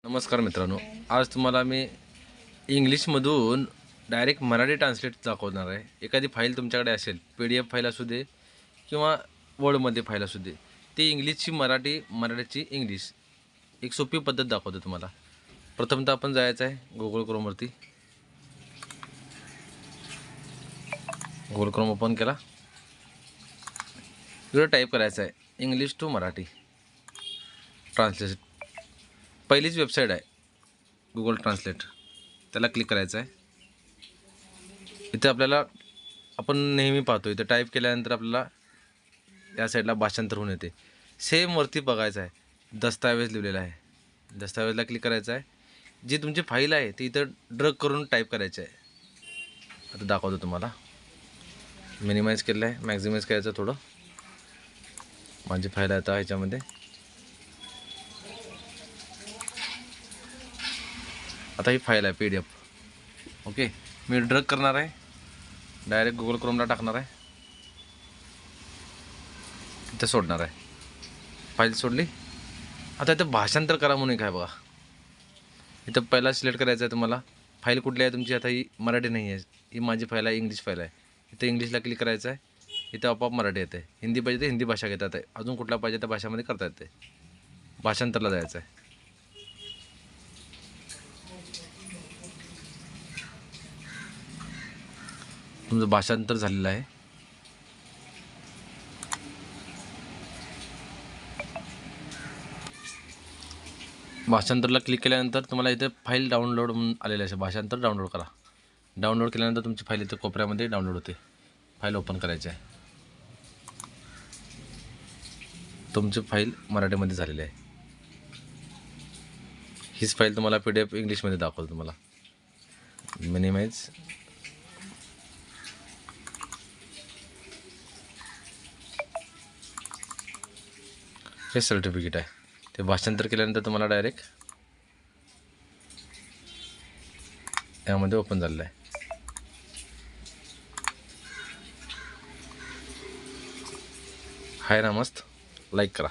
नमस्कार मित्रांनो, आज तुम्हाला मी इंग्लिशमधून डायरेक्ट मराठी ट्रान्सलेट दाखवणार आहे. एखादी फाईल तुमच्याकडे असेल, PDF फाईल असू दे किंवा वर्डमध्ये फाईल असू दे, ती इंग्लिशची मराठी, मराठीची इंग्लिश एक सोपी पद्धत दाखवतो तुम्हाला. प्रथमतः आपण जायचं आहे गुगल क्रोमवरती. गुगल क्रोम ओपन केला, इकडे टाईप करायचं आहे इंग्लिश टू मराठी ट्रान्सलेट. पहिलीच वेबसाईट आहे गुगल ट्रान्सलेट, त्याला क्लिक करायचं आहे. इथे आपल्याला आपण नेहमी पाहतो, इथे टाईप केल्यानंतर आपल्याला या साईडला भाषांतर होऊन येते. सेम वरती बघायचं आहे दस्तावेज लिहिलेला आहे, दस्तावेजला क्लिक करायचं आहे. जी तुमची फाईल आहे ती इथं ड्रग करून टाईप करायची आहे. आता दाखवतो तुम्हाला. मिनिमाइज केलं आहे, मॅक्झिमाइज करायचं थोडं. माझी फाईल आहे आता ह्याच्यामध्ये. आता ही फाईल आहे PDF. ओके, मी ड्रग करणार आहे, डायरेक्ट गुगल क्रोमला टाकणार आहे, इथं सोडणार आहे. फाईल सोडली. आता इथं भाषांतर करा म्हणून काय बघा, इथं पहिला सिलेक्ट करायचं आहे तुम्हाला. फाईल कुठली आहे तुमची? आता ही मराठी नाही आहे, ही माझी फाईल आहे, इंग्लिश फाईल आहे. इथं इंग्लिशला क्लिक करायचं आहे, इथं आपोआप मराठी येते. हिंदी पाहिजे तर हिंदी भाषा घेतात आहे, अजून कुठला पाहिजे त्या भाषामध्ये करता येते. भाषांतरला जायचं आहे. तुमचं भाषांतर झालेलं आहे. भाषांतरला क्लिक केल्यानंतर तुम्हाला इथे फाईल डाउनलोड म्हणून आलेलं आहे. भाषांतर डाउनलोड करा. डाउनलोड केल्यानंतर तुमची फाईल इथे कोपऱ्यामध्ये डाउनलोड होते. फाईल ओपन करायची आहे. तुमची फाईल मराठीमध्ये झालेली आहे. हीच फाईल तुम्हाला PDF इंग्लिशमध्ये दाखवतो तुम्हाला. मिनिमाइज. हे सर्टिफिकेट आहे, ते भाषांतर केल्यानंतर तुम्हाला डायरेक्ट यामध्ये ओपन झालेलं आहे. हाय ना, मस्त. लाईक करा.